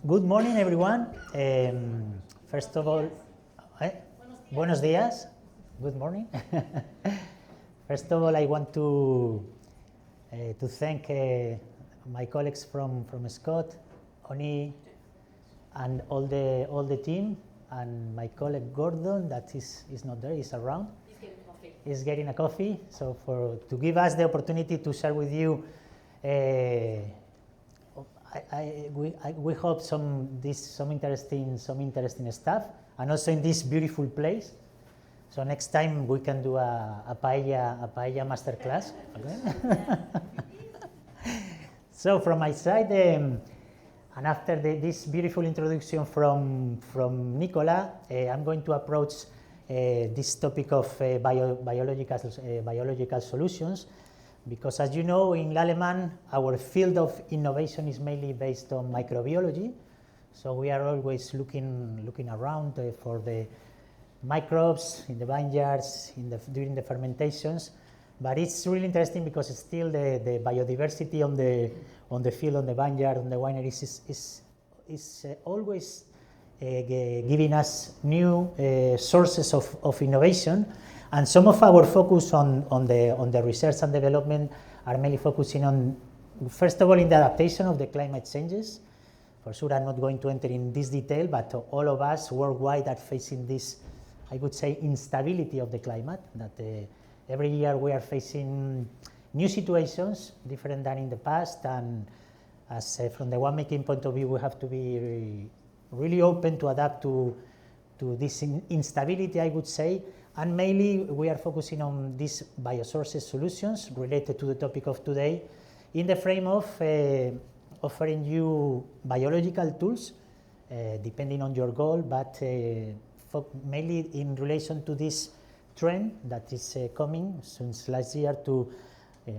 Good morning, everyone. First of all, buenos días. Good morning. First of all, I want to thank my colleagues from Scott, Oni, and all the team, and my colleague Gordon that is not there, is around. He's getting a coffee. So to give us the opportunity to share with you. We hope some interesting stuff, and also in this beautiful place. So next time we can do a paella masterclass. Okay? So from my side, and after this beautiful introduction from Nicola, I'm going to approach this topic of biological solutions. Because as you know, in Lallemand, our field of innovation is mainly based on microbiology. So we are always looking around for the microbes in the vineyards, during the fermentations. But it's really interesting because it's still the biodiversity on the field, on the vineyard, on the wineries is always giving us new sources of innovation. And some of our focus on the research and development are mainly focusing on, first of all, in the adaptation of the climate changes. For sure, I'm not going to enter in this detail, but all of us worldwide are facing this, I would say, instability of the climate, that every year we are facing new situations, different than in the past, and as from the winemaking point of view, we have to be really open to adapt to this instability, I would say. And mainly we are focusing on these biosources solutions related to the topic of today in the frame of offering you biological tools depending on your goal, but mainly in relation to this trend that is coming since last year to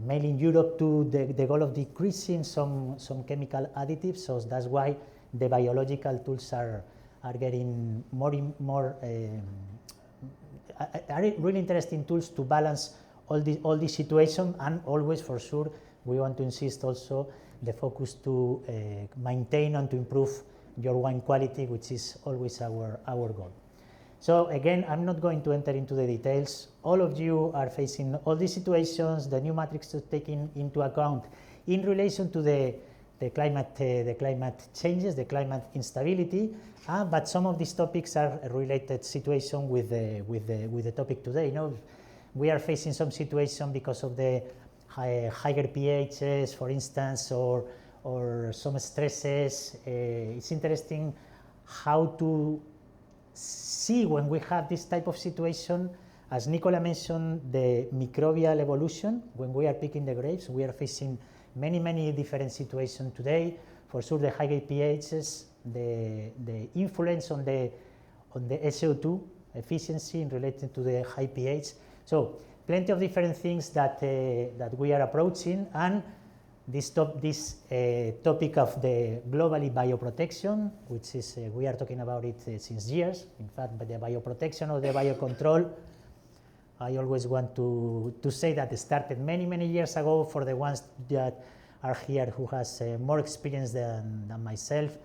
mainly in Europe to the goal of decreasing some chemical additives. So that's why the biological tools are getting more are really interesting tools to balance all these situations, and always, for sure, we want to insist also the focus to maintain and to improve your wine quality, which is always our goal. So again, I'm not going to enter into the details. All of you are facing all these situations, the new matrix to take into account in relation to the climate changes, the climate instability, but some of these topics are a related situation with the topic today. You know, we are facing some situation because of the higher pHs, for instance, or some stresses. It's interesting how to see when we have this type of situation. As Nicola mentioned, the microbial evolution, when we are picking the grapes, we are facing many different situations today. For sure, the higher pHs, the influence on the SO2 efficiency in relation to the high pH. So plenty of different things that we are approaching, and this topic of the globally bioprotection, which is we are talking about it since years. In fact, but the bioprotection or the biocontrol, I always want to say that it started many years ago. For the ones that are here who has more experience than myself,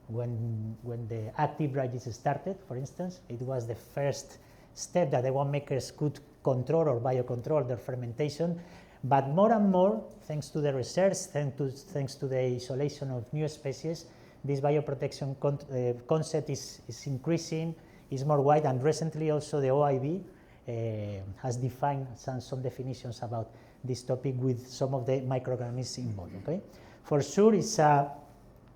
when the active varieties started, for instance, it was the first step that the winemakers could control or biocontrol their fermentation. But more and more, thanks to the research, thanks to the isolation of new species, this bioprotection concept is increasing, is more wide, and recently also the OIB has defined some definitions about this topic with some of the microorganisms involved. Okay, for sure, it's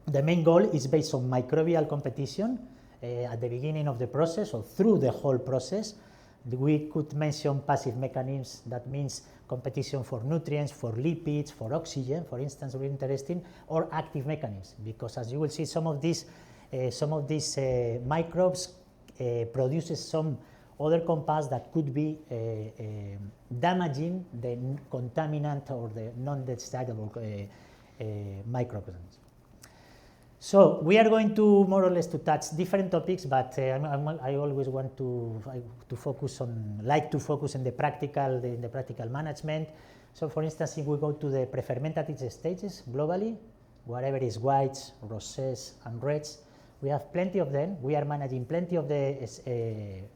the main goal is based on microbial competition at the beginning of the process or through the whole process. We could mention passive mechanisms, that means competition for nutrients, for lipids, for oxygen, for instance, really interesting, or active mechanisms, because as you will see, some of these microbes produces some other compounds that could be damaging the contaminant or the non-desirable microorganisms. So we are going to more or less to touch different topics, but I always want to focus on the practical management. So for instance, if we go to the pre-fermentative stages globally, whatever is whites, rosés, and reds. We have plenty of them. We are managing plenty of the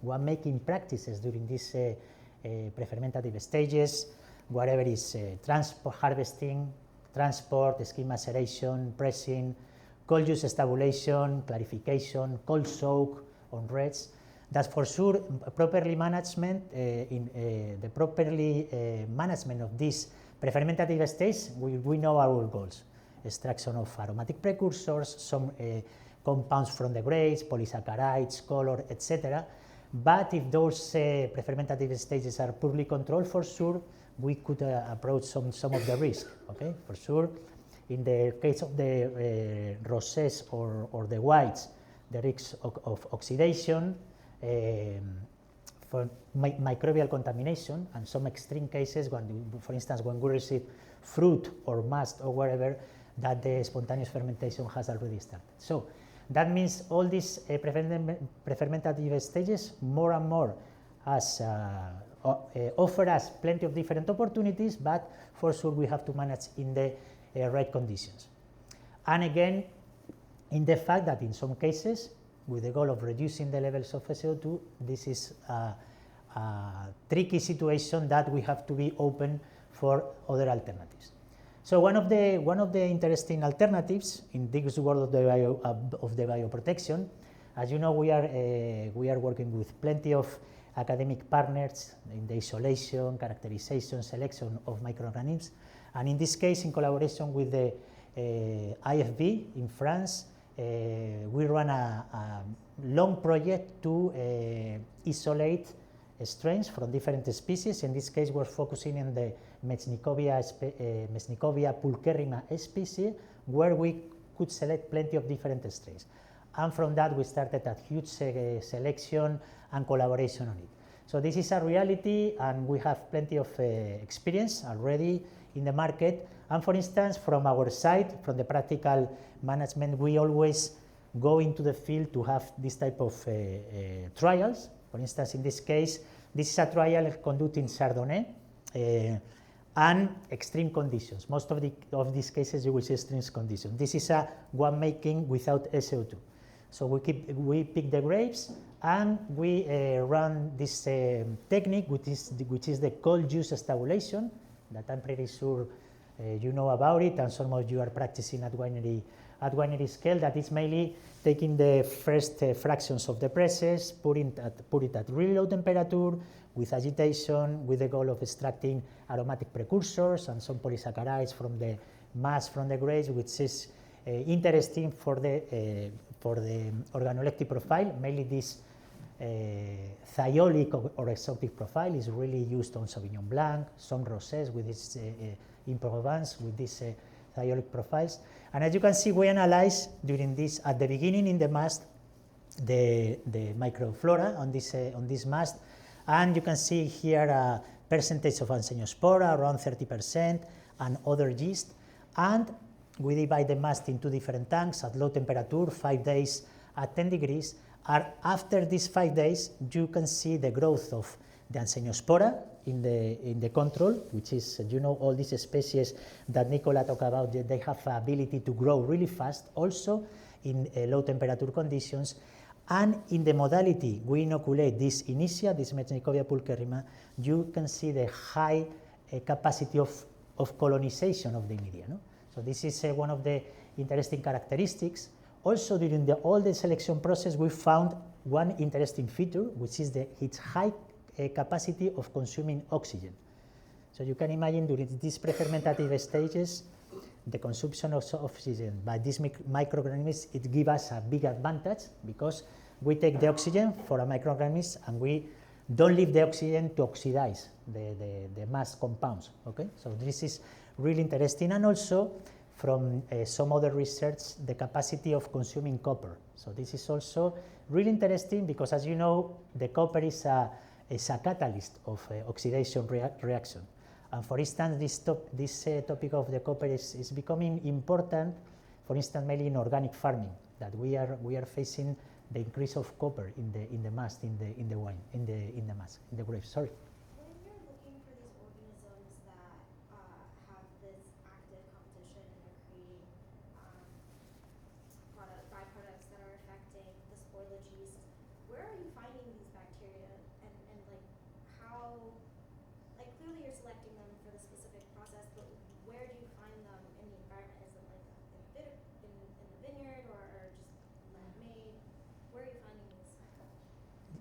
winemaking practices during these prefermentative stages, whatever is transport, harvesting, transport, skin maceration, pressing, cold juice stabulation, clarification, cold soak on reds. That for sure, properly management the properly management of this prefermentative stage, we know our goals: extraction of aromatic precursors, some compounds from the grapes, polysaccharides, color, etc. But if those prefermentative stages are poorly controlled, for sure, we could approach some of the risk. Okay, for sure. In the case of the rosés or the whites, the risk of oxidation, for microbial contamination, and some extreme cases, for instance, when we receive fruit or must or whatever, that the spontaneous fermentation has already started. So that means all these prefermentative stages more and more offer us plenty of different opportunities, but for sure we have to manage in the right conditions. And again, in the fact that in some cases, with the goal of reducing the levels of SO2, this is a tricky situation that we have to be open for other alternatives. So one of the interesting alternatives in this world of the bioprotection, as you know, we are working with plenty of academic partners in the isolation, characterization, selection of microorganisms, and in this case, in collaboration with the IFB in France, we run a long project to isolate strains from different species. In this case, we're focusing on the Mechnicovia pulcherrima species, where we could select plenty of different strains. And from that, we started a huge selection and collaboration on it. So this is a reality, and we have plenty of experience already in the market. And for instance, from our side, from the practical management, we always go into the field to have this type of trials. For instance, in this case, this is a trial conducted in Chardonnay and extreme conditions. Most of these cases, you will see extreme conditions. This is a winemaking without SO2. So we pick the grapes and we run this technique, which is the cold juice stabulation, that I'm pretty sure you know about it, and some of you are practicing at winery scale. That is mainly taking the first fractions of the presses, put it at really low temperature with agitation, with the goal of extracting aromatic precursors and some polysaccharides from the mass from the grapes, which is interesting for the organoleptic profile. Mainly this thiolic or exotic profile is really used on Sauvignon Blanc, some rosés with this in Provence with these thiolic profiles. And as you can see, we analyze during this, at the beginning in the mast, the microflora on this mast, and you can see here a percentage of Anseñospora, around 30%, and other yeast. And we divide the mast into different tanks at low temperature, 5 days at 10 degrees. And after these 5 days, you can see the growth of the Anseñospora in the control, which is, you know, all these species that Nicola talked about, they have the ability to grow really fast, also in low temperature conditions. And in the modality we inoculate this initia, this Mechnicovia pulcherrima, you can see the high capacity of colonization of the media. No? So this is one of the interesting characteristics. Also, during all the selection process, we found one interesting feature, which is its high capacity of consuming oxygen. So you can imagine during these prefermentative stages, the consumption of oxygen by these microorganisms, it gives us a big advantage, because we take the oxygen for a microorganism and we don't leave the oxygen to oxidize the mass compounds. Okay, so this is really interesting. And also from some other research, the capacity of consuming copper. So this is also really interesting, because as you know, the copper is a catalyst of oxidation reaction. And for instance, this topic of the copper is becoming important, for instance, mainly in organic farming, that we are facing the increase of copper in the mast, in the wine, in the mast, in the grapes. Sorry. When you're looking for these organisms that have this active competition and are creating where are you finding these bacteria and like how, like clearly you're selecting them for the specific process, but where do you find them in the environment? Is it like in the vineyard or just man-made? Where are you finding these?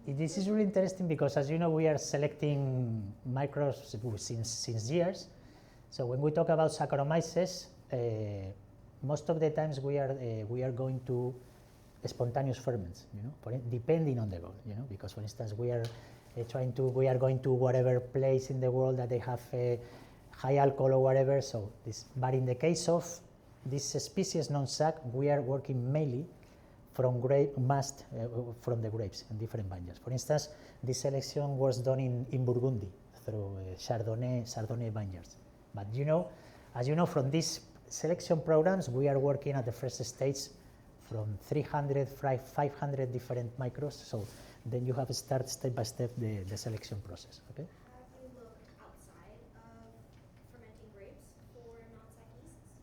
This is really interesting because, as you know, we are selecting microbes since years. So when we talk about Saccharomyces, most of the times we are going to spontaneous ferments, depending on the goal, because for instance we are going to whatever place in the world that they have high alcohol or whatever. So but in the case of this species non-sac, we are working mainly from from the grapes in different vineyards. For instance, this selection was done in Burgundy through Chardonnay vineyards. But as you know, from these selection programs, we are working at the first stage from 300, 500 different microbes. So then you have to start step by step the selection process. Okay. Have you looked outside of fermenting grapes for non-sac yeasts?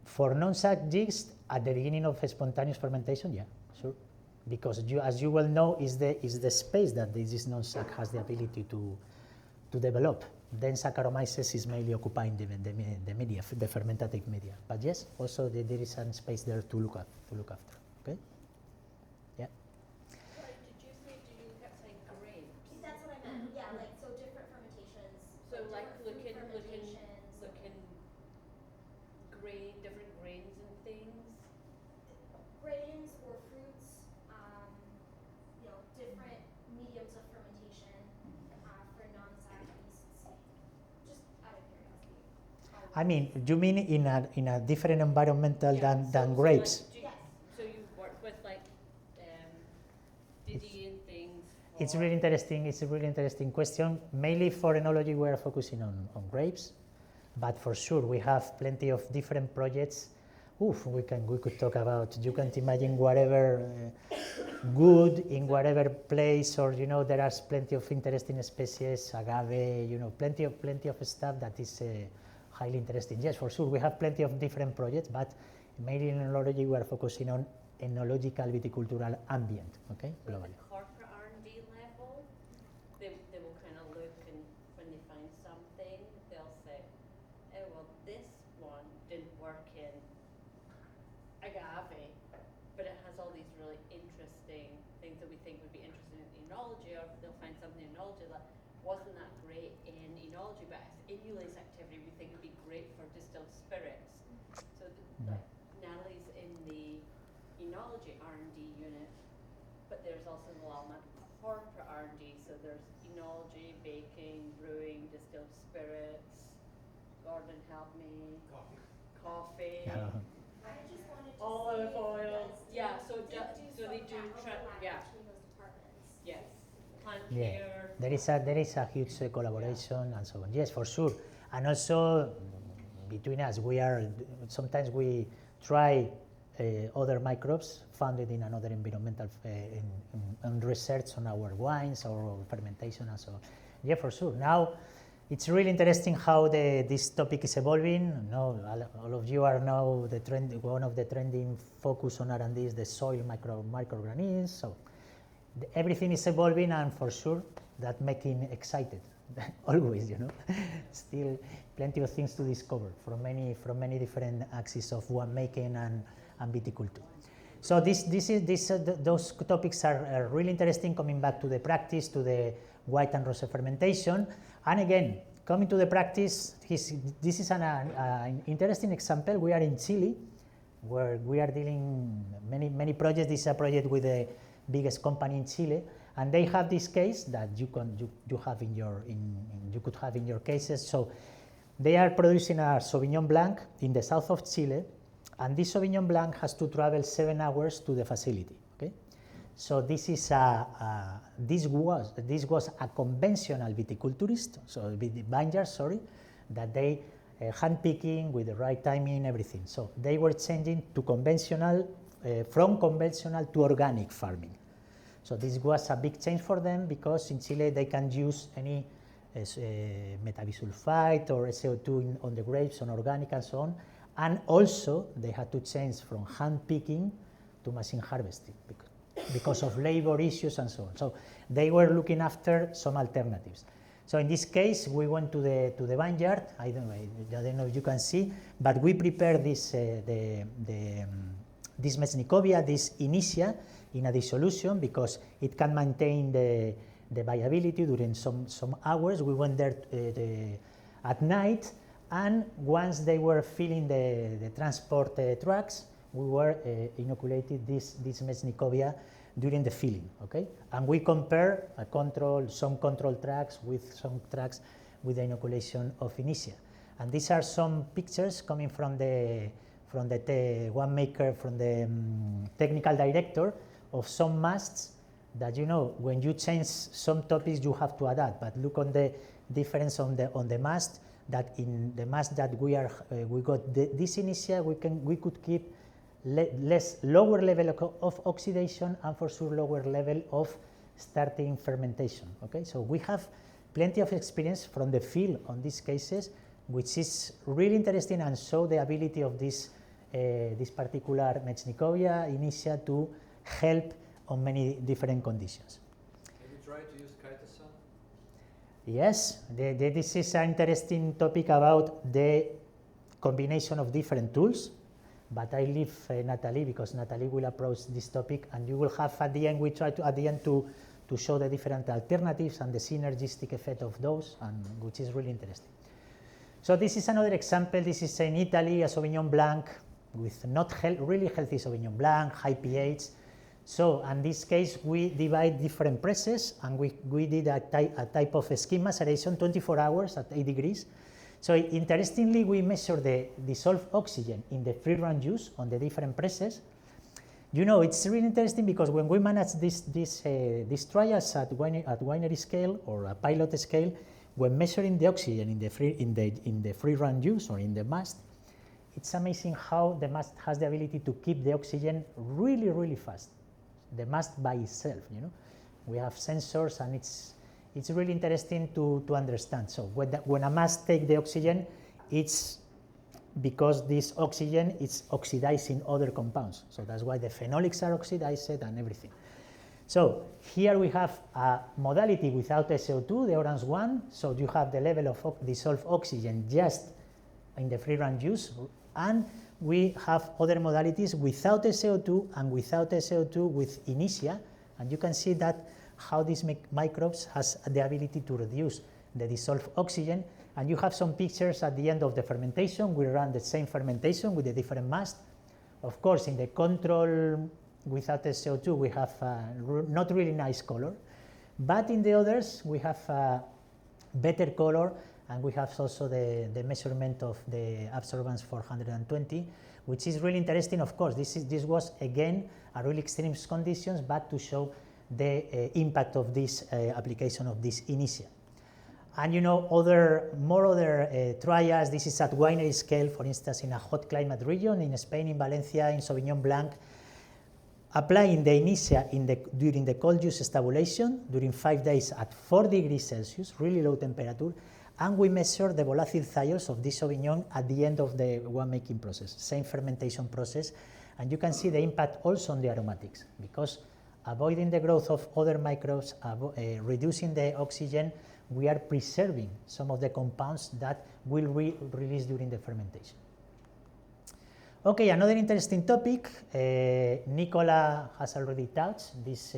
For non-sac yeast, at the beginning of spontaneous fermentation, yeah, sure. Because as you well know, is the space that this non-sac has the ability to develop. Then Saccharomyces is mainly occupying the media, the fermentative media. But yes, also there is some space there to look after. Okay. Yeah. Sorry, did you kept saying grapes? That's what I meant. Yeah, like so different fermentations. So like different fruit looking fermentations. different grains and things. Grains or fruits, different mediums of fermentation for non-sac yeasts. Just out of curiosity. I mean, you mean in a different environmental Yeah, than grapes? Yes. So you work with like Didi and things. It's really interesting. It's a really interesting question. Mainly for enology, we are focusing on grapes, but for sure we have plenty of different projects. We could talk about. You can't imagine whatever good in whatever place, or there are plenty of interesting species, agave. Plenty of stuff that is highly interesting. Yes, for sure we have plenty of different projects, but mainly in enology we are focusing on enological viticultural ambient. Okay, globally. Corporate R&D level, they will kind of look, and when they find something, they'll say, oh, well, this one didn't work in agave, but it has all these really interesting things that we think would be interesting in enology, or they'll find something in enology that wasn't that great in enology, but as inulase activity we think would be great for distilled spirits. So like Natalie's in the enology R&D unit, but there's also the Lalma corporate R&D, so there's enology, baking, brewing, distilled spirits. Gordon, help me. Coffee. I just wanted to Olive see oil. Yeah, So they do yeah. between those departments. Yes. Plant Yeah, care. there is a huge collaboration and so on. Yes, for sure. And also between us, sometimes we try other microbes founded in another environmental in research on our wines or fermentation and so on. Yeah, for sure. Now it's really interesting how this topic is evolving. All of you are now one of the trending focus on R&D is the soil microorganisms. So everything is evolving, and for sure that making excited always. Still plenty of things to discover from many different axes of winemaking and viticulture. So those topics are really interesting. Coming back to the practice, to the white and rosé fermentation, and again coming to the practice, this is an interesting example. We are in Chile, where we are dealing many projects. This is a project with the biggest company in Chile, and they have this case that you could have in your cases. So they are producing a Sauvignon Blanc in the south of Chile, and this Sauvignon Blanc has to travel 7 hours to the facility. Okay, so this was a conventional viticulturist, so vineyard, that they hand-picking with the right timing, everything. So they were changing to from conventional to organic farming. So this was a big change for them, because in Chile they can use any metabisulfite or SO2 on the grapes, on organic and so on. And also they had to change from hand-picking to machine harvesting, because of labor issues and so on. So they were looking after some alternatives. So in this case, we went to the vineyard. I don't know if you can see, but we prepared this this Mezhnikovia, this Initia, in a dissolution because it can maintain the viability during some hours. We went there at night, and once they were filling the transport trucks, we were inoculated this Mezhnikovia during the filling, okay? And we compare some control tracks with some tracks with the inoculation of Initia. And these are some pictures coming from the winemaker, from the technical director of some masts that, you know, when you change some topics you have to adapt. But look on the difference on the mast, that in the mast that we got this Initia, we could keep lower level of oxidation and for sure lower level of starting fermentation. Okay, so we have plenty of experience from the field on these cases, which is really interesting and show the ability of this particular Mezhnikovia Initia to help on many different conditions. Have you tried to use chitosan? Yes, this is an interesting topic about the combination of different tools. But I leave Natalie because Natalie will approach this topic, and you will have at the end, we try to at the end to show the different alternatives and the synergistic effect of those, and which is really interesting. So this is another example. This is in Italy, a Sauvignon Blanc with not really healthy Sauvignon Blanc, high pH. So in this case, we divide different presses, and we did a type of skin maceration, 24 hours at 8 degrees. So interestingly, we measure the dissolved oxygen in the free run juice on the different presses. You know, it's really interesting because when we manage these trials at winery scale or a pilot scale, when measuring the oxygen in the free run juice or in the mast, it's amazing how the mast has the ability to keep the oxygen really, really fast. The mast by itself, you know. We have sensors, and it's really interesting to understand. So when a mast takes the oxygen, it's because this oxygen is oxidizing other compounds. So that's why the phenolics are oxidized and everything. So here we have a modality without SO2, the orange one. So you have the level of dissolved oxygen just in the free run juice. And we have other modalities without SO2 and without SO2 with Initia. And you can see that how these microbes has the ability to reduce the dissolved oxygen. And you have some pictures at the end of the fermentation. We run the same fermentation with the different mast. Of course, in the control without SO2, we have not really nice color. But in the others, we have better color, and we have also the measurement of the absorbance 420, which is really interesting. Of course, this was again a really extreme conditions, but to show the impact of this application of this Initia. And you know, other trials. This is at winery scale, for instance, in a hot climate region in Spain, in Valencia, in Sauvignon Blanc, applying the Initia during the cold juice stabulation during 5 days at 4 degrees Celsius, really low temperature, and we measure the volatile thiols of this Sauvignon at the end of the winemaking process, same fermentation process, and you can see the impact also on the aromatics, because avoiding the growth of other microbes, reducing the oxygen, we are preserving some of the compounds that will release during the fermentation. Okay, another interesting topic, Nicola has already touched this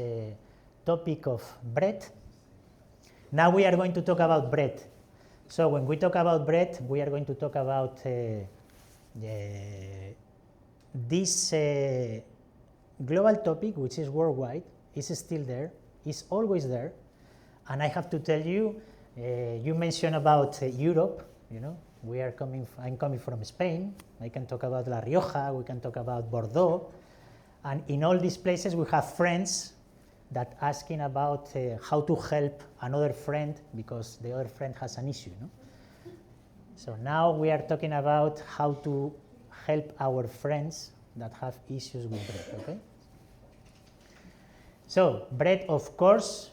topic of bread. Now we are going to talk about bread. So when we talk about bread, we are going to talk about this global topic, which is worldwide, is still there, is always there. And I have to tell you, you mentioned about Europe, you know, I'm coming from Spain. I can talk about La Rioja, we can talk about Bordeaux. And in all these places, we have friends that asking about how to help another friend because the other friend has an issue. No? So now we are talking about how to help our friends that have issues with bread. Okay. So bread, of course,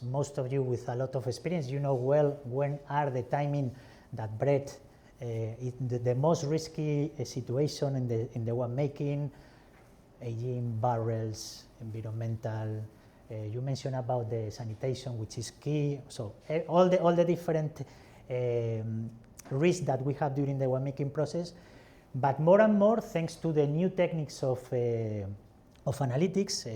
most of you with a lot of experience, you know well when are the timing that bread is the most risky situation in the winemaking. aging barrels, environmental. You mentioned about the sanitation, which is key. So all the different risks that we have during the winemaking process, but more and more thanks to the new techniques of analytics.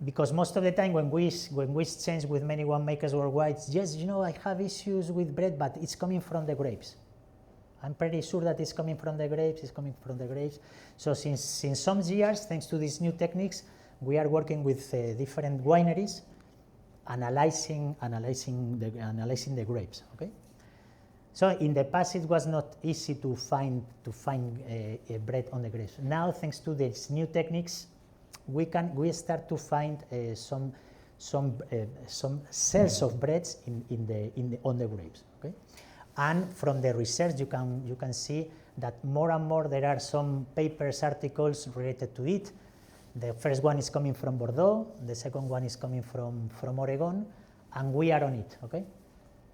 Because most of the time when we exchange with many winemakers worldwide, yes, you know, I have issues with bread, but it's coming from the grapes. I'm pretty sure that it's coming from the grapes, So since some years, thanks to these new techniques, we are working with different wineries, analyzing the grapes, okay? So in the past, it was not easy to find bread on the grapes. Now, thanks to these new techniques, we start to find some cells of breads on the grapes. Okay, and from the research you can see that more and more there are some papers, articles related to it. The first one is coming from Bordeaux, the second one is coming from Oregon, and we are on it. Okay.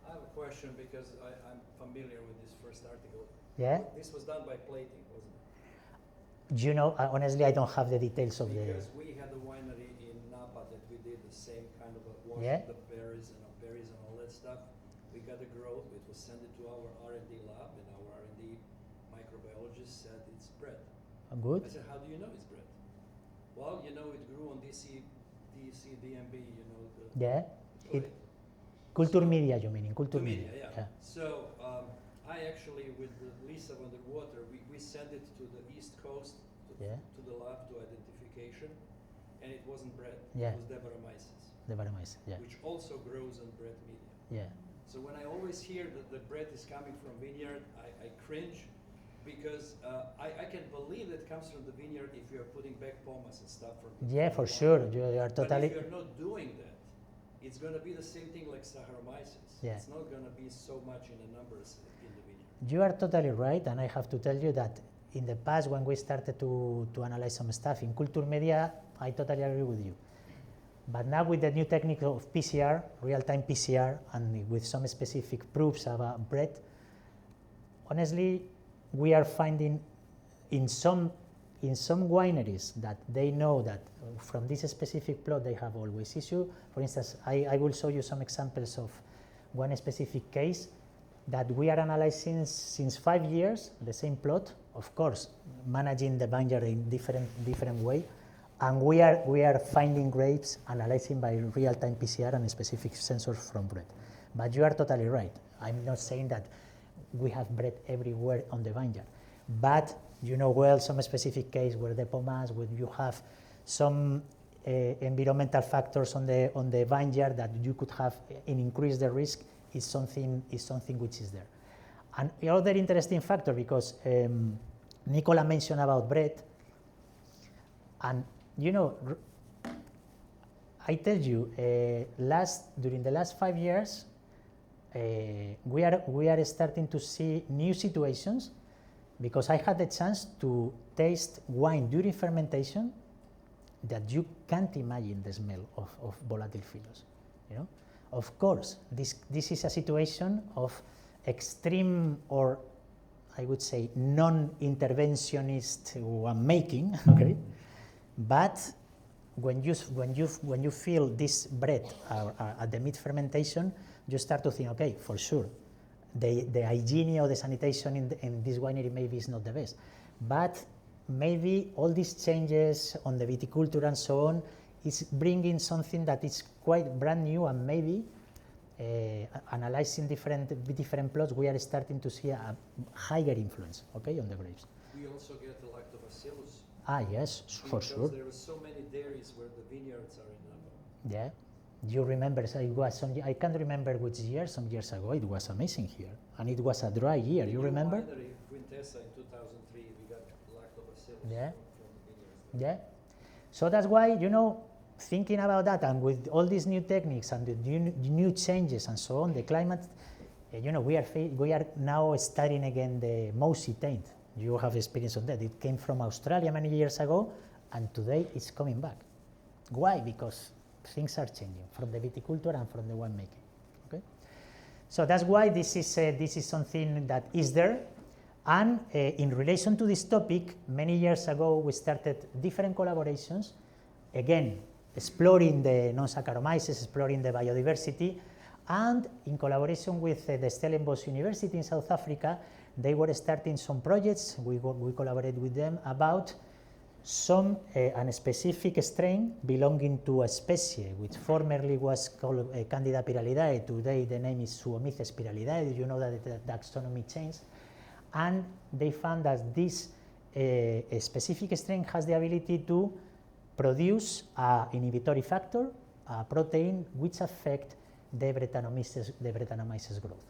I have a question because I'm familiar with this first article. Yeah. This was done by plating, wasn't it? You know, honestly, I don't have the details of because we had a winery in Napa that we did the same kind of wash the berries and all that stuff. We got a growth. It was sent to our R&D lab, and our R&D microbiologist said it's bread. Good. I said, how do you know it's bread? Well, you know, it grew on DMB. You know. Culture media, you mean in culture media? Yeah. So I actually, with Lisa van der Water, we sent it to the East Coast, to the lab to identification, and it wasn't bread. Yeah. It was Devaromyces. Devaromyces, yeah. Which also grows on bread media. Yeah. So when I always hear that the bread is coming from vineyard, I cringe, because I can believe that it comes from the vineyard if you are putting back pomace and stuff from the Yeah, for sure. You are totally. But if you're not doing that, it's going to be the same thing like Saccharomyces. Yeah. It's not going to be so much in the numbers in the vineyard. You are totally right, and I have to tell you that in the past when we started to analyze some stuff in culture media, I totally agree with you. But now with the new technique of PCR, real-time PCR, and with some specific proofs about bread, honestly, we are finding in some wineries that they know that from this specific plot they have always issue. For instance, I will show you some examples of one specific case that we are analyzing since 5 years, the same plot, of course, managing the vineyard in different way, and we are finding grapes, analyzing by real-time PCR and specific sensors from bread. But you are totally right. I'm not saying that we have bread everywhere on the vineyard, but you know well some specific case where the pomace, where you have some environmental factors on the vineyard that you could have and increase the risk is something which is there. And the other interesting factor, because Nicola mentioned about bread, and you know, I tell you, during the last 5 years, we are starting to see new situations, because I had the chance to taste wine during fermentation that you can't imagine the smell of volatile phyllus. You know, of course, this is a situation of extreme, or I would say non-interventionist winemaking. Okay, but when you feel this bread at the mid fermentation, you start to think, okay, for sure, the hygiene or the sanitation in this winery maybe is not the best, but maybe all these changes on the viticulture and so on is bringing something that is quite brand new, and maybe analyzing different plots, we are starting to see a higher influence, okay, on the grapes. We also get the lactobacillus. Ah, yes, for sure. There are so many dairies where the vineyards are in Napa. Yeah. You remember, so it was I can't remember which year, some years ago, it was amazing here. And it was a dry year, you remember? Winery, Quintessa, in 2003, we got lactobacillus from the vineyards. Yeah. So that's why, you know, thinking about that, and with all these new techniques and the new changes and so on, the climate, you know, we are now studying again the mousy taint. You have experience on that. It came from Australia many years ago, and today it's coming back. Why? Because things are changing from the viticulture and from the winemaking. Okay, so that's why this is something that is there, And in relation to this topic, many years ago we started different collaborations, again, exploring the non-Saccharomyces, exploring the biodiversity, and in collaboration with the Stellenbosch University in South Africa, they were starting some projects, we collaborated with them about some a specific strain belonging to a species which formerly was called Candida pyralidae. Today the name is Suomyces pyralidae. You know that the taxonomy changed, and they found that this a specific strain has the ability to produce an inhibitory factor, a protein which affects the Brettanomyces growth.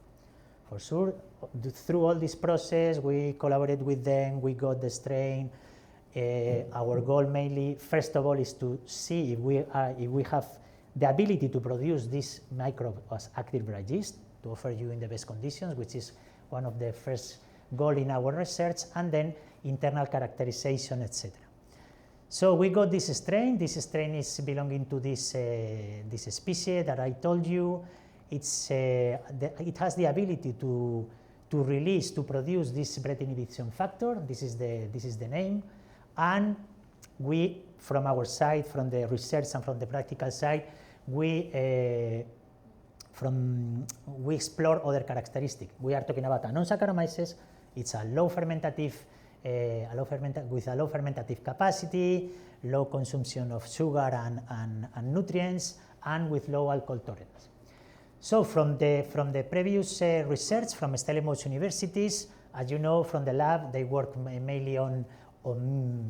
For sure, through all this process, we collaborated with them, we got the strain. Our goal mainly, first of all, is to see if we have the ability to produce this microbe as active bright yeast to offer you in the best conditions, which is one of the first goals in our research, and then internal characterization, etc. So we got this strain. This strain is belonging to this species that I told you. It has the ability to produce this Brett inhibition factor. This is the name. And we, from our side, from the research and from the practical side, we explore other characteristics. We are talking about a non-Saccharomyces. It's a low fermentative, with a low fermentative capacity, low consumption of sugar and nutrients, and with low alcohol tolerance. So from the previous research from Stellenbosch universities, as you know, from the lab, they work mainly on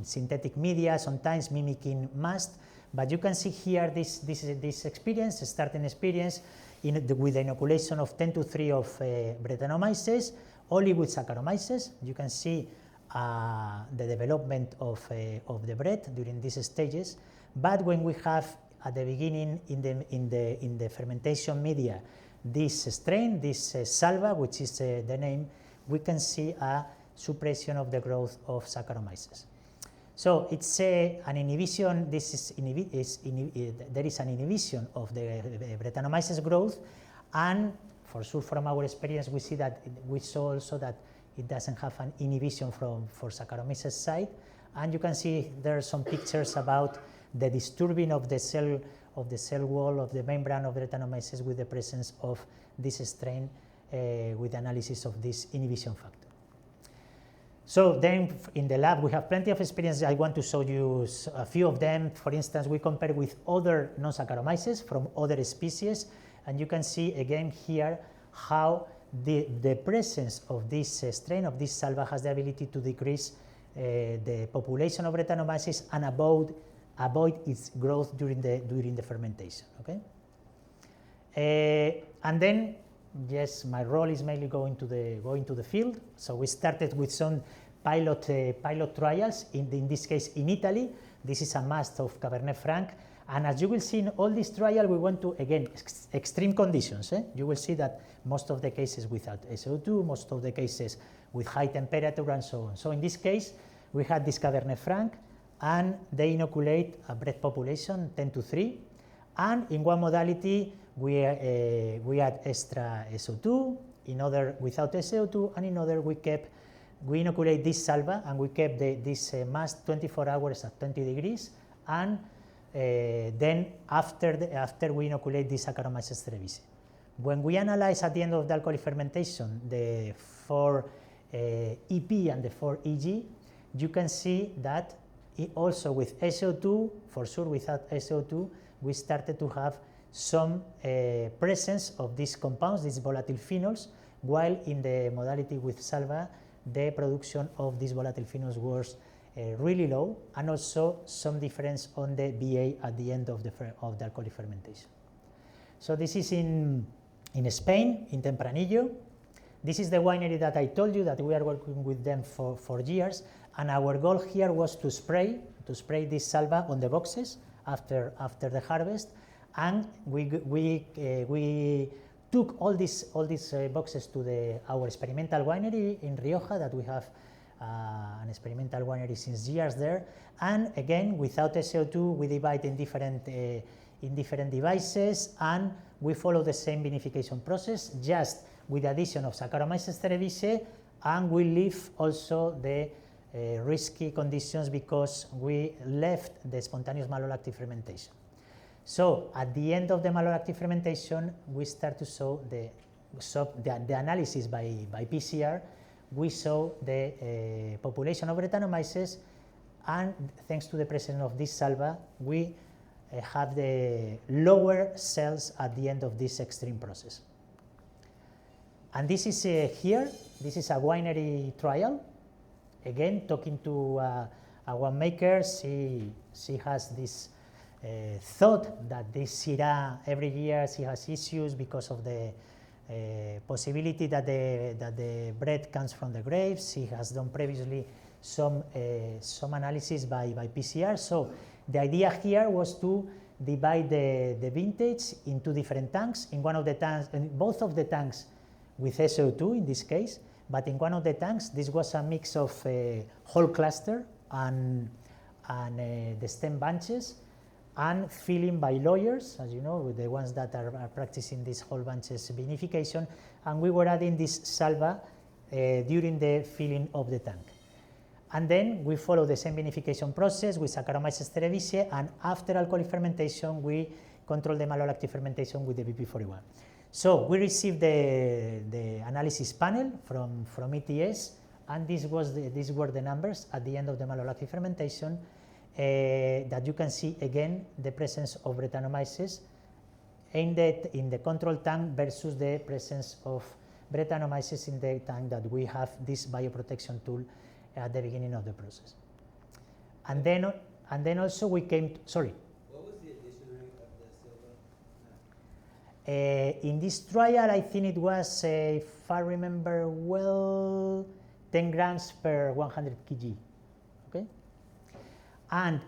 synthetic media, sometimes mimicking mast, but you can see here this experience, starting experience with the inoculation of 10⁻³ of Brettanomyces, only with Saccharomyces. You can see the development of the Brett during these stages, but when we have at the beginning in the fermentation media this strain, this salva, which is the name, we can see a suppression of the growth of Saccharomyces. So it's an inhibition. There is an inhibition of the Brettanomyces growth, and for sure from our experience we saw also that it doesn't have an inhibition for Saccharomyces side, and you can see there are some pictures about the disturbing of the cell wall of the membrane of Brettanomyces with the presence of this strain with analysis of this inhibition factor. So then in the lab we have plenty of experience. I want to show you a few of them. For instance, we compare with other non-Saccharomyces from other species, and you can see again here how the presence of this strain, of this salva, has the ability to decrease the population of Brettanomyces and avoid its growth during the fermentation. Okay, and then yes, my role is mainly going to the field. So we started with some pilot trials. In this case, in Italy, this is a mast of Cabernet Franc, and as you will see in all these trials, we went to again extreme conditions. You will see that most of the cases without SO2, most of the cases with high temperature, and so on. So in this case, we had this Cabernet Franc, and they inoculate a Brett population 10⁻³, and in one modality we add extra SO2, in other without SO2, and in other we inoculate this salva, and we kept this mast 24 hours at 20 degrees, and then after we inoculate this Saccharomyces cerevisiae. When we analyze at the end of the alcoholic fermentation the 4-EP and the 4-EG, you can see that also with SO2, for sure without SO2, we started to have some presence of these compounds, these volatile phenols, while in the modality with salva, the production of these volatile phenols was really low, and also some difference on the VA at the end of the alcoholic fermentation. So this is in Spain, in Tempranillo. This is the winery that I told you that we are working with them for years, and our goal here was to spray this salva on the boxes after the harvest, and we took all these boxes to our experimental winery in Rioja, that we have an experimental winery since years there, and again without SO2 we divide in different devices, and we follow the same vinification process, just with the addition of Saccharomyces cerevisiae and we leave also the risky conditions because we left the spontaneous malolactic fermentation. So at the end of the malolactic fermentation, we start to show the analysis by PCR. We saw the population of Brettanomyces, and thanks to the presence of this salva, we have the lower cells at the end of this extreme process. And this is here, this is a winery trial. Again, talking to a winemaker, she has this thought that this Syrah every year she has issues because of the possibility that the bread comes from the grapes. She has done previously some analysis by PCR. So the idea here was to divide the vintage in two different tanks. In one of the tanks, in both of the tanks with SO2 in this case, but in one of the tanks, this was a mix of whole cluster and the stem bunches, and filling by lawyers, as you know, the ones that are practicing this whole bunches vinification, and we were adding this salva during the filling of the tank. And then we follow the same vinification process with Saccharomyces cerevisiae, and after alcoholic fermentation, we control the malolactic fermentation with the BP41. So we received the analysis panel from ETS, and these were the numbers at the end of the malolactic fermentation. That you can see again the presence of Brettanomyces in the control tank versus the presence of Brettanomyces in the tank that we have this bioprotection tool at the beginning of the process. And then also we came to, sorry. What was the addition rate of the silva? In this trial, I think it was, if I remember well, 10 grams per 100 kg. Okay. And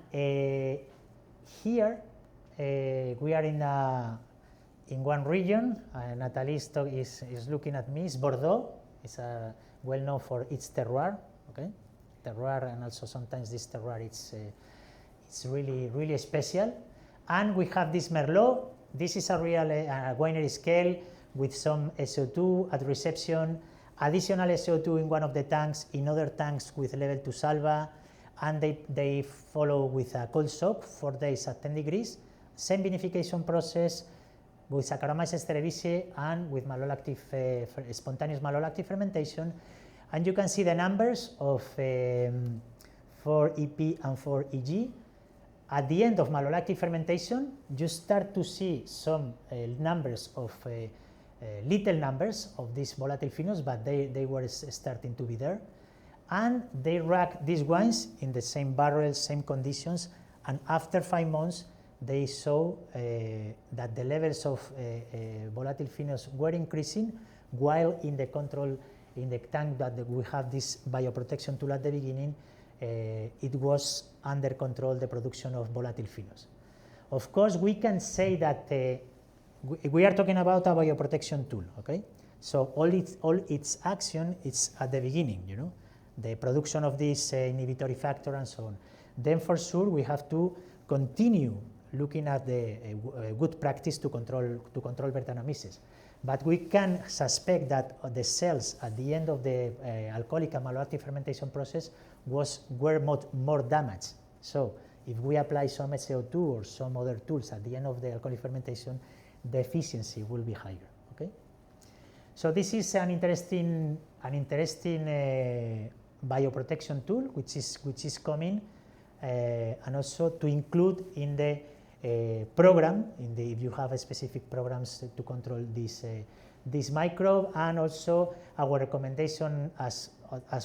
here we are in one region. Nathalie is looking at me. It's Bordeaux. It's well known for its terroir. Okay, terroir, and also sometimes this terroir it's really special. And we have this Merlot. This is a real winery scale with some SO2 at reception, additional SO2 in one of the tanks, in other tanks with level 2 salva, and they follow with a cold soak 4 days at 10 degrees. Same vinification process with Saccharomyces cerevisiae and with spontaneous malolactic fermentation. And you can see the numbers of 4EP and 4EG. At the end of malolactic fermentation, you start to see some numbers of little numbers of these volatile phenols, but they were starting to be there. And they rack these wines in the same barrels, same conditions, and after 5 months, they saw that the levels of volatile phenols were increasing, while in the control, in the tank that we have this bioprotection tool at the beginning, it was under control, the production of volatile phenols. Of course, we can say that we are talking about a bioprotection tool, okay? So all its action is at the beginning, you know, the production of this inhibitory factor and so on. Then for sure we have to continue looking at the good practice to control Brettanomyces. But we can suspect that the cells at the end of the alcoholic and malolactic fermentation process were more damaged. So if we apply some SO2 or some other tools at the end of the alcoholic fermentation, the efficiency will be higher. Okay. So this is an interesting bioprotection tool which is coming, and also to include in the program, if you have specific programs to control this microbe, and also our recommendation as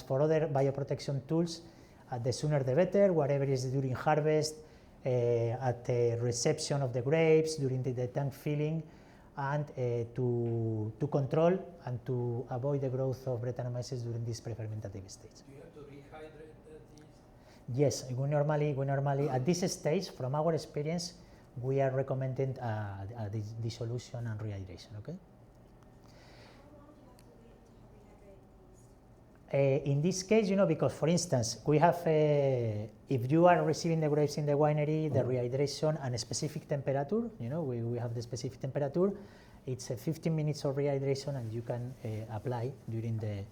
for other bioprotection tools, the sooner the better, whatever is during harvest, at the reception of the grapes, during the tank filling, and to control and to avoid the growth of Brettanomyces during this pre-fermentative stage. Do you have to rehydrate these? Yes, we normally at this stage, from our experience, we are recommending dissolution and rehydration. Okay. How long do you have to wait to rehydrate these? In this case, you know, because for instance, we have, if you are receiving the grapes in the winery, the rehydration and a specific temperature, you know, we have the specific temperature, it's 15 minutes of rehydration, and you can apply during the,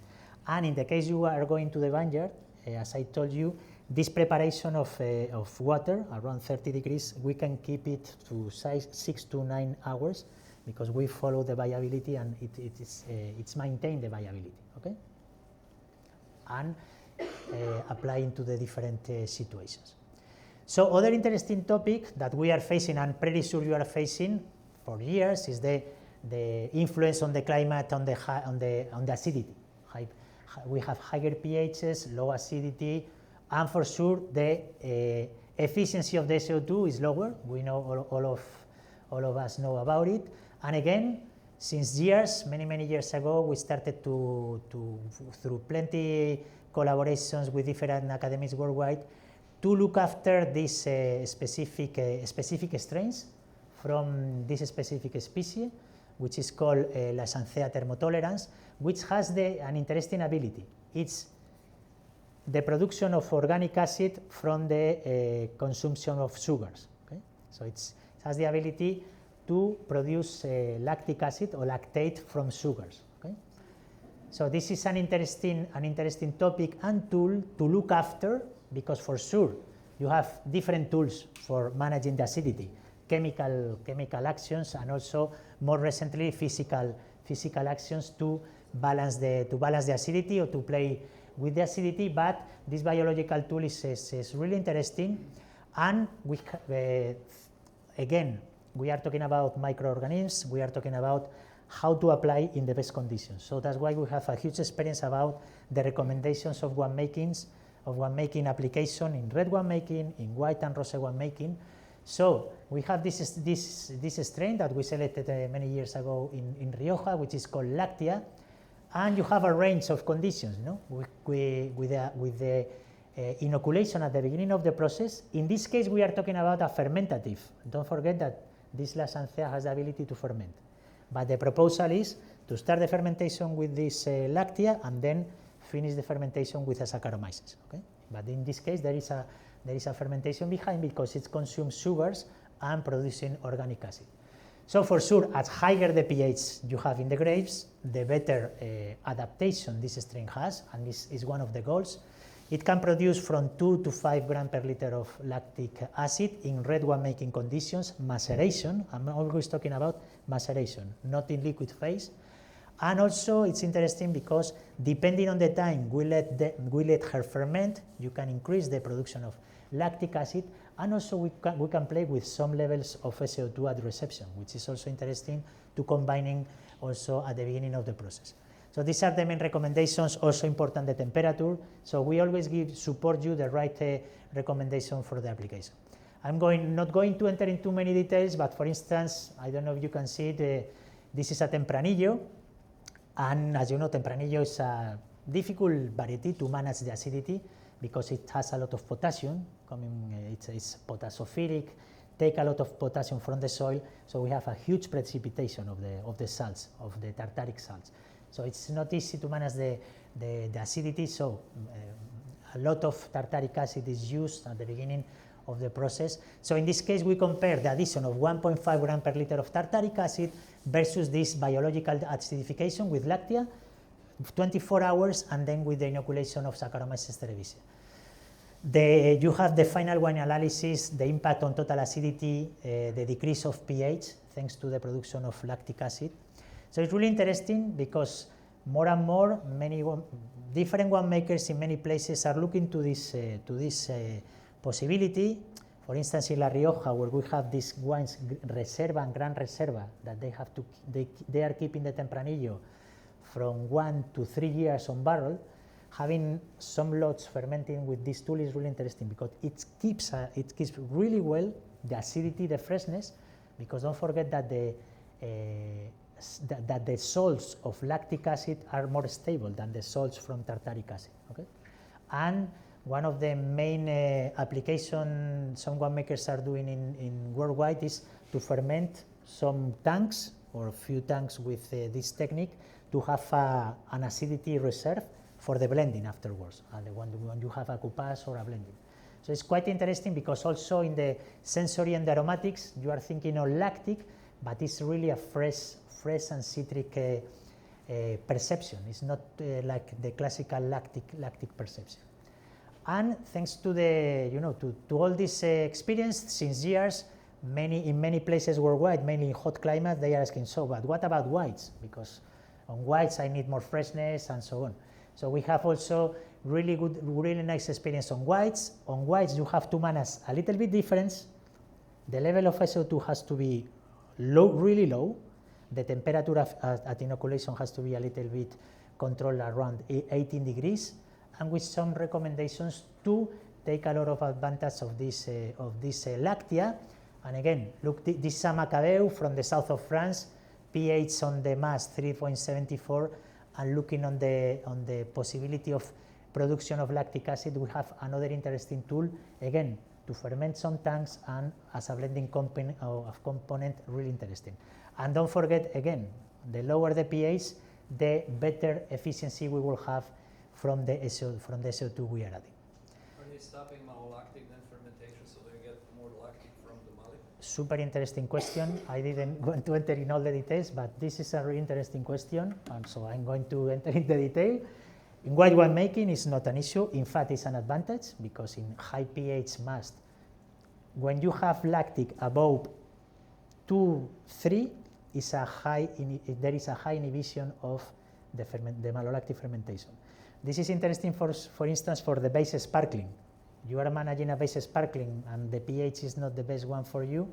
And in the case you are going to the vineyard, as I told you, this preparation of water around 30 degrees, we can keep it to 6 to 9 hours because we follow the viability and it's maintain the viability, okay? And applying to the different situations. So other interesting topic that we are facing, and pretty sure you are facing for years, is the influence on the climate on the acidity. We have higher pHs, low acidity, and for sure the efficiency of the SO2 is lower. We know all of us know about it. And again, since years, many years ago, we started to through plenty collaborations with different academics worldwide to look after these specific strains from this specific species, which is called Lysanthaea thermotolerans, which has an interesting ability. It's the production of organic acid from the consumption of sugars. Okay? So it has the ability to produce lactic acid or lactate from sugars. Okay? So this is an interesting topic and tool to look after, because for sure you have different tools for managing the acidity, chemical actions, and also more recently physical actions to balance the acidity or to play with the acidity. But this biological tool is really interesting, and again, we are talking about microorganisms, we are talking about how to apply in the best conditions. So that's why we have a huge experience about the recommendations of winemaking application in red winemaking, in white and rosé winemaking. So we have this strain that we selected many years ago in Rioja, which is called Lactia, and you have a range of conditions, no? With the inoculation at the beginning of the process. In this case, we are talking about a fermentative. Don't forget that this Lysanthaea has the ability to ferment. But the proposal is to start the fermentation with this Lactia and then finish the fermentation with a Saccharomyces. Okay? But in this case, there is a fermentation behind because it consumes sugars and producing organic acid. So for sure, as higher the pH you have in the grapes, the better adaptation this strain has, and this is one of the goals. It can produce from 2 to 5 grams per liter of lactic acid in red winemaking conditions, maceration. I'm always talking about maceration, not in liquid phase. And also it's interesting because depending on the time we let her ferment, you can increase the production of lactic acid, and also we can play with some levels of SO2 at reception, which is also interesting to combining also at the beginning of the process. So these are the main recommendations. Also important the temperature. So we always support you the right recommendation for the application. I'm not going to enter into many details, but for instance, I don't know if you can see it, this is a Tempranillo, and as you know, Tempranillo is a difficult variety to manage the acidity because it has a lot of potassium it's potassophilic, take a lot of potassium from the soil, so we have a huge precipitation of the salts, of the tartaric salts. So it's not easy to manage the acidity, so a lot of tartaric acid is used at the beginning of the process. So in this case, we compare the addition of 1.5 grams per liter of tartaric acid versus this biological acidification with Lactia, 24 hours, and then with the inoculation of Saccharomyces cerevisiae. You have the final wine analysis, the impact on total acidity, the decrease of pH thanks to the production of lactic acid. So it's really interesting because more and more, many different winemakers in many places are looking to this possibility. For instance, in La Rioja, where we have these wines, Reserva and Gran Reserva, that they are keeping the Tempranillo from 1 to 3 years on barrel. Having some lots fermenting with this tool is really interesting because it keeps really well the acidity, the freshness, because don't forget that the salts of lactic acid are more stable than the salts from tartaric acid. Okay? And one of the main applications some winemakers are doing in worldwide is to ferment some tanks or a few tanks with this technique to have an acidity reserve for the blending afterwards, when you have a coupage or a blending. So it's quite interesting because also in the sensory and the aromatics, you are thinking of lactic, but it's really a fresh and citric perception. It's not like the classical lactic perception. And thanks to the, to all this experience since years, in many places worldwide, mainly in hot climates, they are asking, so, but what about whites? Because on whites I need more freshness and so on. So we have also really good, really nice experience on whites. On whites you have to manage a little bit difference. The level of SO2 has to be low, really low. The temperature at inoculation has to be a little bit controlled around 18 degrees, and with some recommendations to take a lot of advantage of this lactia. And again, look, this is a Macabeu from the south of France, pH on the mass 3.74, and looking on the possibility of production of lactic acid, we have another interesting tool, again, to ferment some tanks and as a blending component, really interesting. And don't forget, again, the lower the pH, the better efficiency we will have from the SO2 we are adding. Are they stopping malolactic then fermentation so they get more lactic from the malic? Super interesting question. I didn't want to enter in all the details, but this is a really interesting question, and so I'm going to enter in the detail. In white wine making, it's not an issue. In fact, it's an advantage because in high pH mast, when you have lactic above 2, 3, there is a high inhibition of the malolactic fermentation. This is interesting, for instance, for the base sparkling. You are managing a base sparkling and the pH is not the best one for you.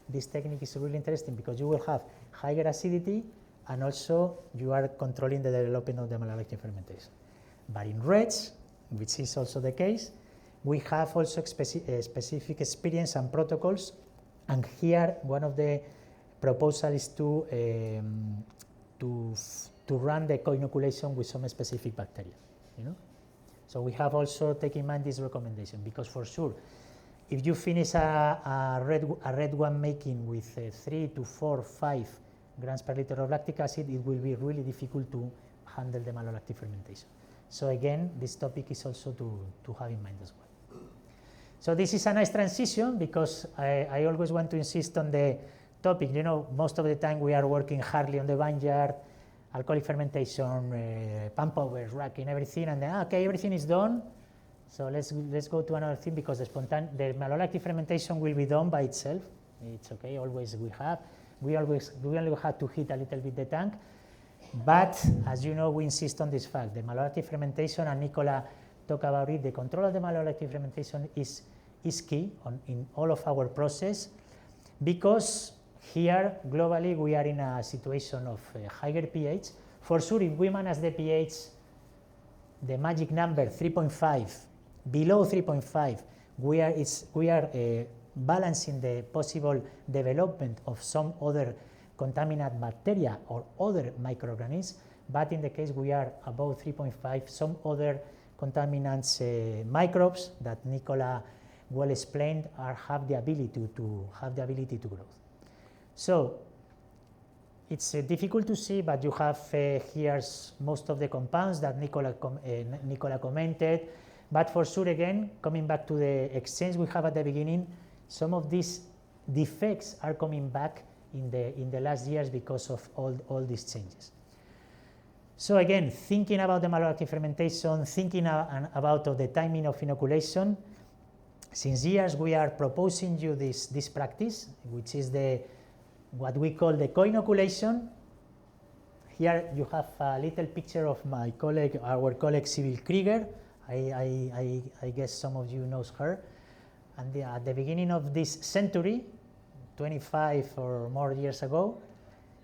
This technique is really interesting because you will have higher acidity and also you are controlling the development of the malolactic fermentation. But in reds, which is also the case, we have also specific experience and protocols, and here one of the proposals is to run the co-inoculation with some specific bacteria. So we have also taken in mind this recommendation, because for sure, if you finish a red one making with 3 to 4, 5 grams per liter of lactic acid, it will be really difficult to handle the malolactic fermentation. So again, this topic is also to have in mind as well. So this is a nice transition because I always want to insist on the topic. Most of the time we are working hardly on the vineyard, alcoholic fermentation, pump overs, racking, everything, and then okay, everything is done. So let's go to another thing, because the malolactic fermentation will be done by itself. It's okay. Always we only have to heat a little bit the tank. But as you know, we insist on this fact: the malolactic fermentation, and Nicola talked about it. The control of the malolactic fermentation is key in all of our process, because here, globally, we are in a situation of higher pH. For sure, if we manage the pH, the magic number 3.5, below 3.5, we are balancing the possible development of some other contaminant bacteria or other microorganisms. But in the case we are above 3.5, some other contaminants, microbes that Nicola well explained, have the ability to grow. So it's difficult to see, but you have here most of the compounds that Nicola commented. But for sure, again, coming back to the exchange we have at the beginning, some of these defects are coming back in the last years because of all these changes. So again, thinking about the malolactic fermentation, thinking about the timing of inoculation, since years we are proposing you this practice, which is what we call the co-inoculation. Here you have a little picture of our colleague Sibyl Krieger. I guess some of you knows her. And at the beginning of this century, 25 or more years ago,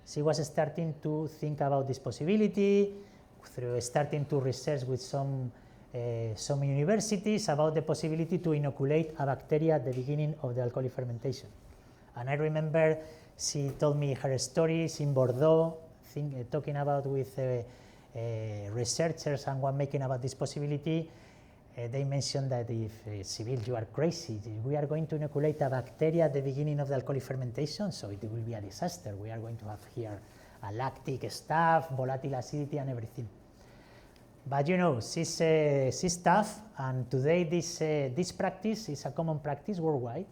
she was starting to think about this possibility, through starting to research with some universities about the possibility to inoculate a bacteria at the beginning of the alcoholic fermentation. And I remember she told me her stories in Bordeaux, talking about with researchers and winemaking about this possibility. They mentioned that if Sibyl, you are crazy, we are going to inoculate a bacteria at the beginning of the alcoholic fermentation, so it will be a disaster. We are going to have here a lactic stuff, volatile acidity, and everything. But she's tough, and today this practice is a common practice worldwide.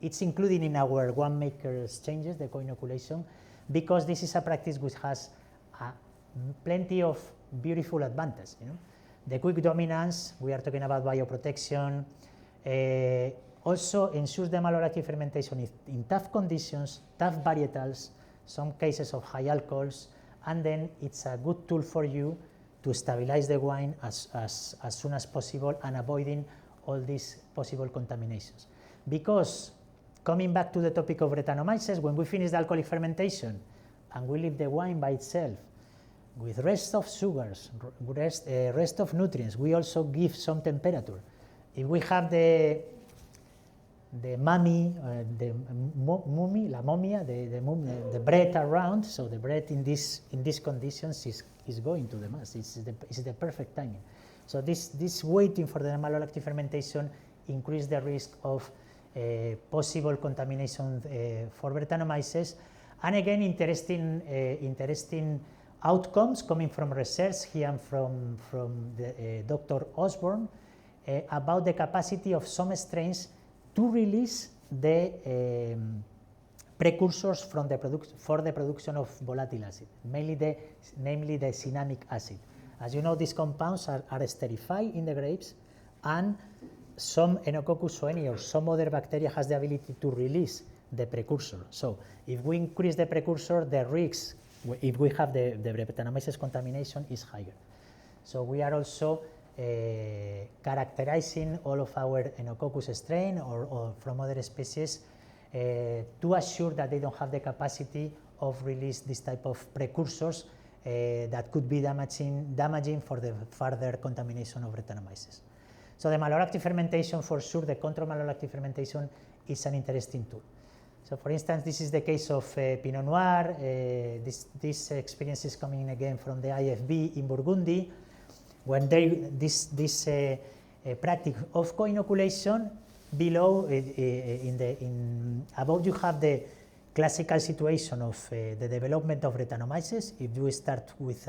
It's included in our winemaker exchanges, the co-inoculation, because this is a practice which has a plenty of beautiful advantages. You know, the quick dominance. We are talking about bioprotection. Also ensures the malolactic fermentation in tough conditions, tough varietals, some cases of high alcohols, and then it's a good tool for you to stabilize the wine as soon as possible and avoiding all these possible contaminations. Because coming back to the topic of Brettanomyces, when we finish the alcoholic fermentation and we leave the wine by itself with rest of sugars, rest of nutrients, we also give some temperature. If we have the mummy, the bread around, so the bread in these conditions is going to the mass. It's the perfect timing. So this waiting for the malolactic fermentation increase the risk of possible contamination for Brettanomyces. And again, interesting outcomes coming from research here and from Dr. Osborne about the capacity of some strains to release the precursors for the production of volatile acid, namely the cinnamic acid. As you know, these compounds are esterified in the grapes, and some Enococcus oeni or some other bacteria has the ability to release the precursor. So if we increase the precursor, the risk, if we have the Brettanomyces contamination, is higher. So we are also characterizing all of our Enococcus strain or from other species to assure that they don't have the capacity of release this type of precursors that could be damaging for the further contamination of Brettanomyces. So the malolactic fermentation, for sure, the controlled malolactic fermentation is an interesting tool. So for instance, this is the case of Pinot Noir. This experience is coming again from the IFB in Burgundy, when this practice of co-inoculation, below above you have the classical situation of the development of Brettanomyces. If you start with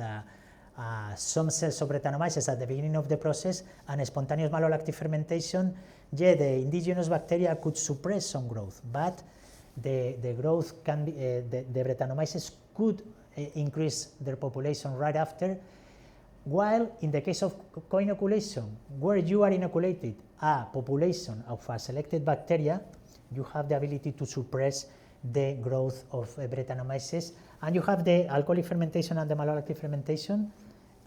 some cells of Brettanomyces at the beginning of the process and spontaneous malolactic fermentation, yeah, the indigenous bacteria could suppress some growth, but the growth can be, the Brettanomyces could increase their population right after. While in the case of co-inoculation, where you are inoculated a population of a selected bacteria, you have the ability to suppress the growth of Brettanomyces, and you have the alcoholic fermentation and the malolactic fermentation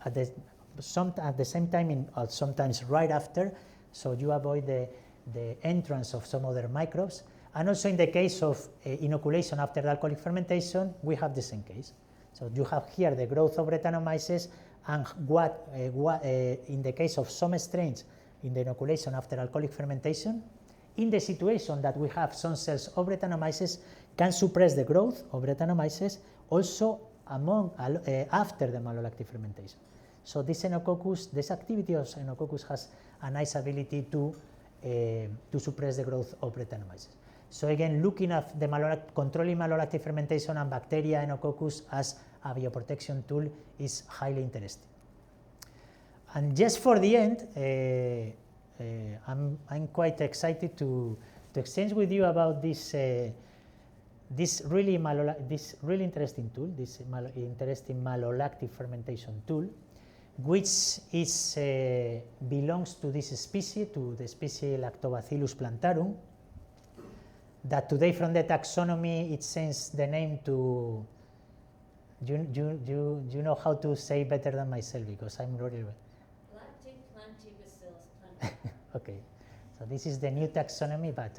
at the same time, sometimes right after, so you avoid the entrance of some other microbes. And also in the case of inoculation after the alcoholic fermentation, we have the same case. So you have here the growth of Brettanomyces, and in the case of some strains in the inoculation after alcoholic fermentation, in the situation that we have some cells of Brettanomyces, can suppress the growth of Brettanomyces also after the malolactic fermentation. So this activity of Enococcus has a nice ability to suppress the growth of Brettanomyces. So again, looking at the controlling malolactic fermentation and bacteria Enococcus as a bioprotection tool is highly interesting. And just for the end, I'm quite excited to exchange with you about this really interesting tool, this interesting malolactic fermentation tool, which is belongs to this species, to the species Lactobacillus plantarum, that today from the taxonomy it changes the name to, you know how to say better than myself, because I'm really Lactobacillus plantarum. Okay, so this is the new taxonomy, but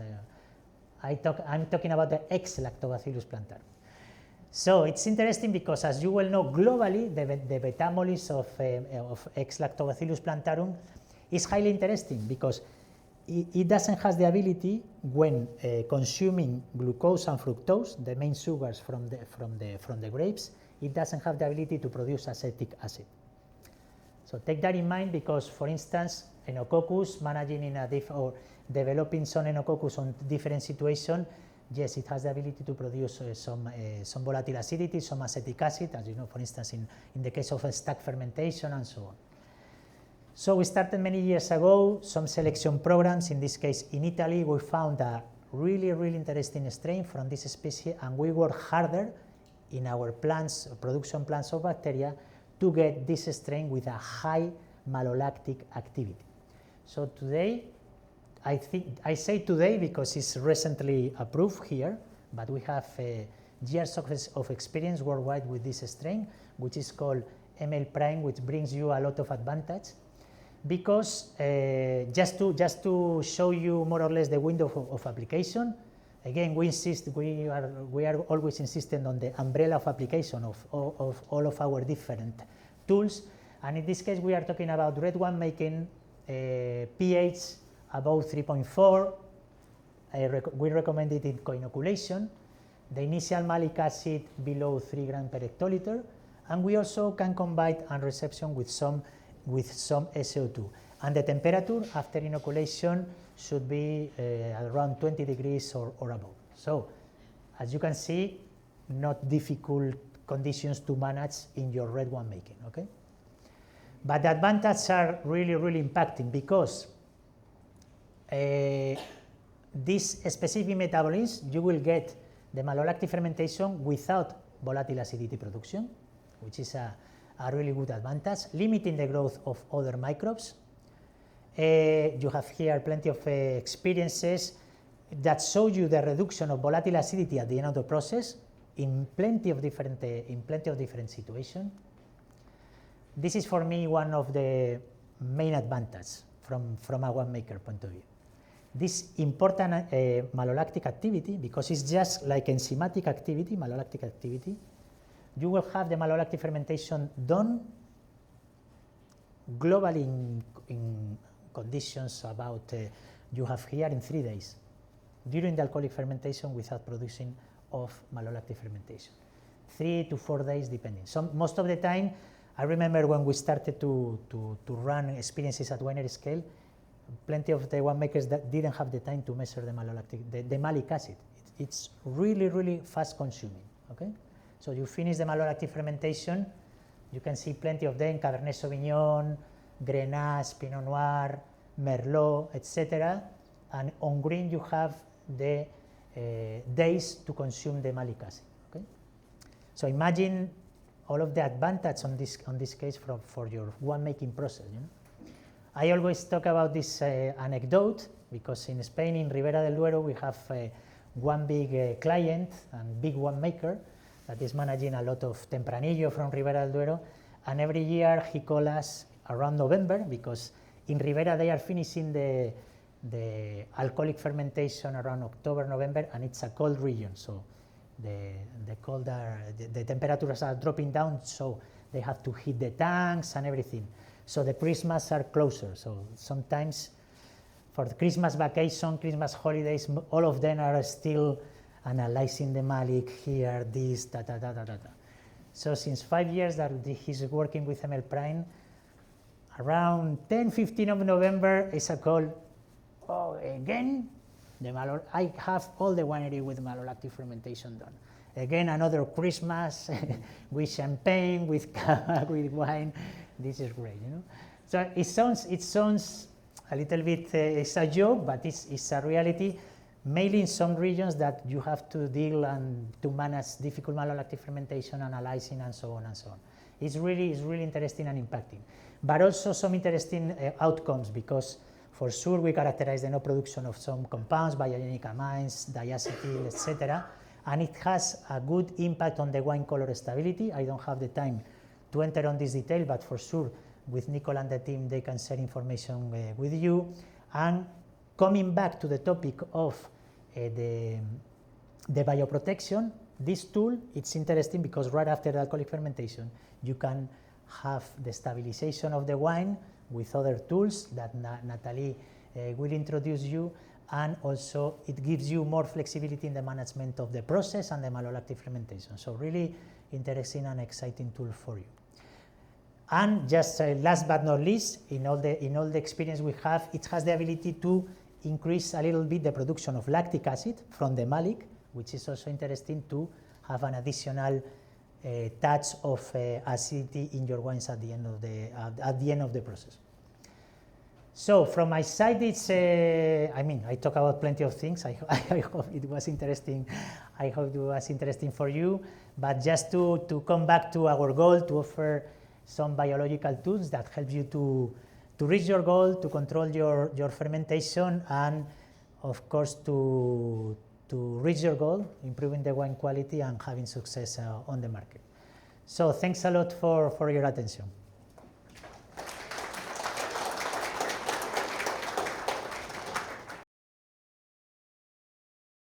I'm talking about the ex-Lactobacillus plantarum. So it's interesting because, as you well know, globally the betamolis of ex-Lactobacillus plantarum is highly interesting because it doesn't have the ability, when consuming glucose and fructose, the main sugars from the grapes, it doesn't have the ability to produce acetic acid. So take that in mind, because, for instance, Enococcus managing or developing some Enococcus on different situations, yes, it has the ability to produce some volatile acidity, some acetic acid, as you know, for instance, in the case of stack fermentation and so on. So we started many years ago some selection programs. In this case, in Italy, we found a really interesting strain from this species, and we worked harder in our plants, production plants of bacteria, to get this strain with a high malolactic activity. So today, I say today because it's recently approved here, but we have years of experience worldwide with this strain, which is called ML Prime, which brings you a lot of advantage. Because just to show you more or less the window of application, again, we are always insistent on the umbrella of application of all of our different tools, and in this case we are talking about red wine making, pH above 3.4. We recommend it in co-inoculation. The initial malic acid below 3 grams per hectoliter, and we also can combine unreception with some SO2. And the temperature after inoculation should be around 20 degrees or above. So, as you can see, not difficult conditions to manage in your red wine making, okay? But the advantages are really, really impacting because this specific metabolism, you will get the malolactic fermentation without volatile acidity production, which is a really good advantage, limiting the growth of other microbes. You have here plenty of experiences that show you the reduction of volatile acidity at the end of the process in plenty of different situations. This is for me one of the main advantages from a winemaker point of view. This important malolactic activity, because it's just like enzymatic activity, malolactic activity, you will have the malolactic fermentation done globally in conditions about you have here in 3 days during the alcoholic fermentation without producing of malolactic fermentation. 3 to 4 days depending. So most of the time, I remember when we started to run experiences at winery scale, plenty of the winemakers that didn't have the time to measure the malolactic, the malic acid. It's really, really fast consuming, okay? So you finish the malolactic fermentation, you can see plenty of them, Cabernet Sauvignon, Grenache, Pinot Noir, Merlot, etc. And on green you have the days to consume the malic acid, okay? So imagine all of the advantage on this case for your winemaking process, you know? I always talk about this anecdote because in Spain, in Ribera del Duero, we have one big client and big winemaker that is managing a lot of Tempranillo from Ribera del Duero, and every year he calls us around November because in Ribera they are finishing the alcoholic fermentation around October, November, and it's a cold region, so the temperatures are dropping down, so they have to heat the tanks and everything. So the Christmas are closer, so sometimes for the Christmas vacation, Christmas holidays, all of them are still analyzing the malic here, this, da. So since 5 years that he's working with ML Prime, around 10-15 of November is a call, oh, again, I have all the winery with malolactic fermentation done. Again, another Christmas with champagne, with with wine. This is great, you know. So it sounds a little bit, it's a joke, but it's a reality. Mainly in some regions that you have to deal and to manage difficult malolactic fermentation, analyzing, and so on and so on. It's really interesting and impacting, but also some interesting outcomes because for sure we characterize the no production of some compounds, biogenic amines, diacetyl, etc. And it has a good impact on the wine color stability. I don't have the time to enter on this detail, but for sure with Nicole and the team they can share information with you. And coming back to the topic of the bioprotection, this tool, it's interesting because right after the alcoholic fermentation, you can have the stabilization of the wine with other tools that Nathalie will introduce you, and also it gives you more flexibility in the management of the process and the malolactic fermentation. So really interesting and exciting tool for you. And just last but not least, in all the experience we have, it has the ability to increase a little bit the production of lactic acid from the malic, which is also interesting to have an additional touch of acidity in your wines at the end of the process. So from my side, it's I mean, I talk about plenty of things. I hope it was interesting. I hope it was interesting for you. But just to come back to our goal to offer some biological tools that help you to reach your goal, to control your fermentation, and of course to reach your goal, improving the wine quality and having success on the market. So thanks a lot for your attention.